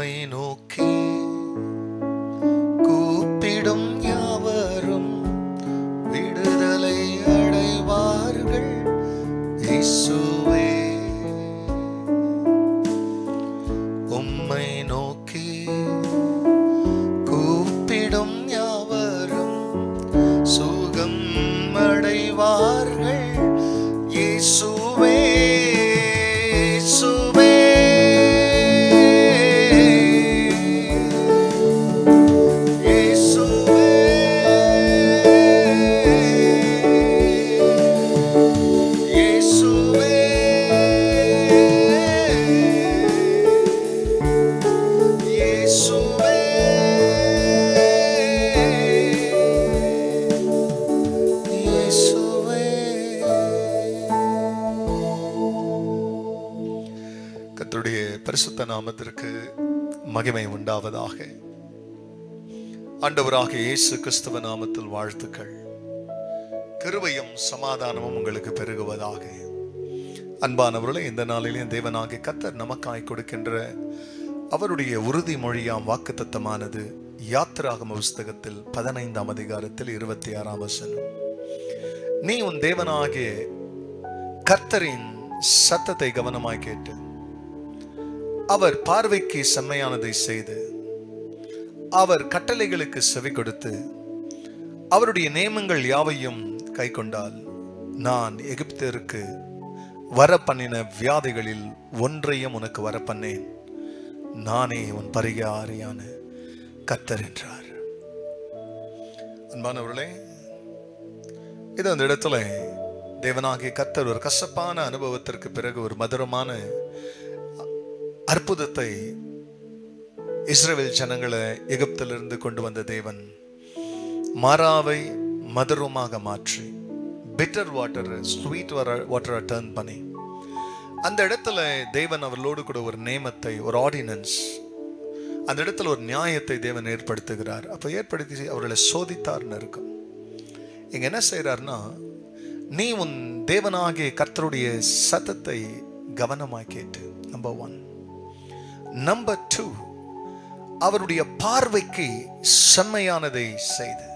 உம்மை நோக்கி கூப்பிடும் யாவரும் விடுதலை அடைவார்கள் இயேசுவே. உம்மை நோக்கி கூப்பிடும் யாவரும் சுகம் அடைவார்கள் இயேசுவே. கர்த்தருடைய பரிசுத்த நாமத்திற்கு மகிமை உண்டாவதாக. ஆண்டவராக இயேசு கிறிஸ்துவ நாமத்தில் வாழ்த்துக்கள். கிருபையும் சமாதானமும் உங்களுக்கு பெருகுவதாக. அன்பானவர்களே, இந்த நாளிலே தேவனாகிய கர்த்தர் நமக்காய் கொடுக்கின்ற அவருடைய உறுதிமொழியாம் வாக்குத்தத்தமானது யாத்திராகம புஸ்தகத்தில் 15ஆம் அதிகாரத்தில் 26ஆம் வசனம். நீ உன் தேவனாகிய கர்த்தரின் சத்தத்தை கவனமாய் கேட்டு அவர் பார்வைக்கு செம்மையானதை செய்து அவர் கட்டளைகளுக்கு செவி கொடுத்து அவருடைய நியமங்கள் யாவையும் கை கொண்டால் நான் எகிப்திற்கு வரப்பண்ணின வியாதிகளில் ஒன்றையும் உனக்கு வரப்பண்ணேன். நானே உன் பரிகாரியான கர்த்தர் என்றார். அன்பானவர்களே, இது அந்த இடத்துல தேவனாகிய கர்த்தர் ஒரு கசப்பான அனுபவத்திற்கு பிறகு ஒரு மதுரமான அற்புதத்தை இஸ்ரவேல் ஜனங்களை எகிப்திலிருந்து கொண்டு வந்த தேவன் மாறாவை மதுரமாக மாற்றி பிட்டர் வாட்டர் ஸ்வீட் வாட்டரை டர்ன் பண்ணி அந்த இடத்துல தேவன் அவர்களோடு கூட ஒரு நியமத்தை, ஒரு ஆர்டினன்ஸ், அந்த இடத்துல ஒரு நியாயத்தை தேவன் ஏற்படுத்துகிறார். அப்போ ஏற்படுத்தி அவர்களை சோதித்தார்னு இருக்கும். இங்க என்ன செய்யறாருன்னா, நீ உன் தேவனாகிய கர்த்தருடைய சத்தத்தை கவனமாய் கேட்டு, நம்பர் 1. நம்பர் 2, அவருடைய பார்வைக்கு செம்மையானதை செய்து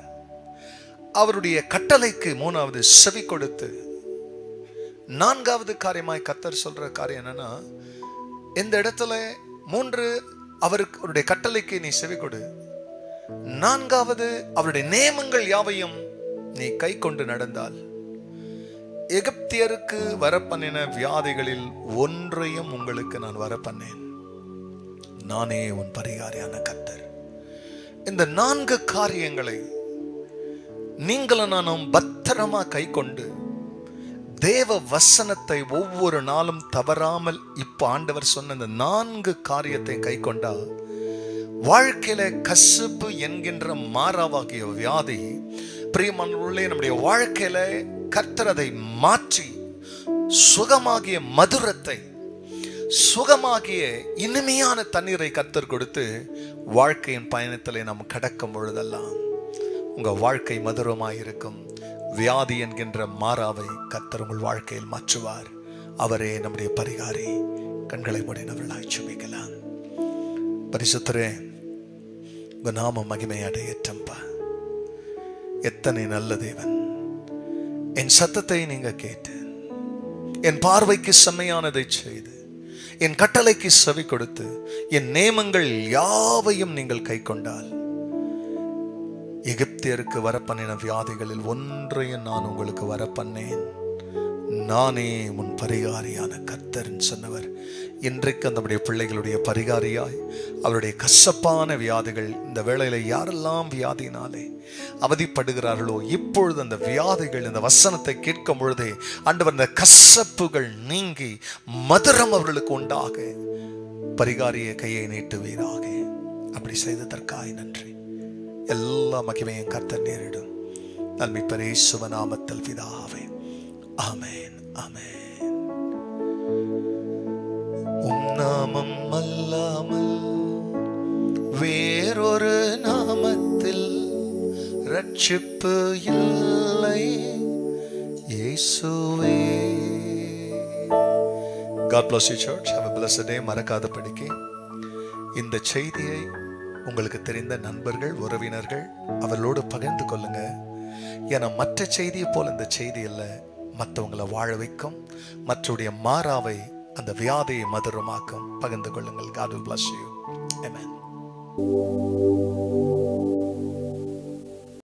அவருடைய கட்டளைக்கு 3வது செவி கொடுத்து, 4வது காரியமாய் கர்த்தர் சொல்ற காரியம் என்னன்னா, இந்த இடத்துல 3 அவருடைய கட்டளைக்கு நீ செவி கொடு, 4வது அவருடைய நியமங்கள் யாவையும் நீ கை கொண்டு நடந்தால் எகிப்தியருக்கு வரப்பண்ணின வியாதிகளில் ஒன்றையும் உங்களுக்கு நான் வரப்பண்ணேன். நானே உன் பரிகாரியான கர்த்தர். இந்த 4 காரியங்களை நீங்களும் நானும் பத்திரமா கை கொண்டு தேவ வசனத்தை ஒவ்வொரு நாளும் தவறாமல் இப்ப ஆண்டவர் சொன்ன இந்த 4 காரியத்தை கை கொண்டா வாழ்க்கையில கசப்பு என்கின்ற மாறாவாகிய வியாதி பிரியமானவர்களே நம்முடைய வாழ்க்கையில கர்த்தர் அதை மாற்றி சுகமாகிய மதுரத்தை, சுகமாகிய இனிமையான தண்ணீரை கர்த்தர் கொடுத்து வாழ்க்கையின் பயணத்திலே நாம் கடக்கும் பொழுதெல்லாம் உங்க வாழ்க்கை மதுரமாயிருக்கும். வியாதி என்கின்ற மாறாவை கர்த்தர் உங்கள் வாழ்க்கையில் மாற்றுவார். அவரே நம்முடைய பரிகாரி. கண்களை மூடினவர்களாய் ஜெபிக்கலாம். பரிசுத்தரே, உங்க நாம மகிமை அடையட்டம்பா. எத்தனை நல்ல தேவன். என் சத்தத்தை நீங்க கேட்டு என் பார்வைக்கு செம்மையானதை செய்து என் கட்டளைக்கு செவி கொடுத்து என் நியமங்கள் யாவையும் நீங்கள் கை கொண்டால் எகிப்தியருக்கு வரப்பண்ணின வியாதிகளில் ஒன்றையும் நான் உங்களுக்கு வரப்பண்ணேன். நானே உன் பரிகாரியான கர்த்தர் சொன்னவர் இன்றைக்கு நம்முடைய பிள்ளைகளுடைய பரிகாரியாய் அவருடைய கசப்பான வியாதிகள், இந்த வேளையில யாரெல்லாம் வியாதினாலே அவதிப்படுகிறார்களோ இப்பொழுது அந்த வியாதிகள் இந்த வசனத்தை கேட்கும் பொழுதே ஆண்டவர் இந்த கசப்புகள் நீங்கி மதுரம் அவர்களுக்கு உண்டாக பரிகாரிய கையை நீட்டுவீராக. அப்படி செய்ததற்காய் நன்றி. எல்லா மகிமையும் கர்த்தர் நேரிடும். நன்மை பரிசுத்த நாமத்தில் பிதாவே, ஆமென், ஆமென். உம் நாமம் அல்லாமல் வேறொரு நாமத்தில் ரட்சிப்பு இல்லை இயேசுவே. God bless you church. Have a blessed day. மறக்காத படிக்க இந்த செய்தியை உங்களுக்கு தெரிந்த நண்பர்கள், உறவினர்கள் அவர்களோடு பகிர்ந்து கொள்ளுங்க. ஏன்னா மற்ற செய்தியை போல் இந்த செய்தி இல்லை, மற்றவங்களை வாழ வைக்கும், மற்றவருடைய மாறாவை அந்த வியாதியை மதுரமாக்கும். பகிர்ந்து கொள்ளுங்கள். God will bless you. Amen.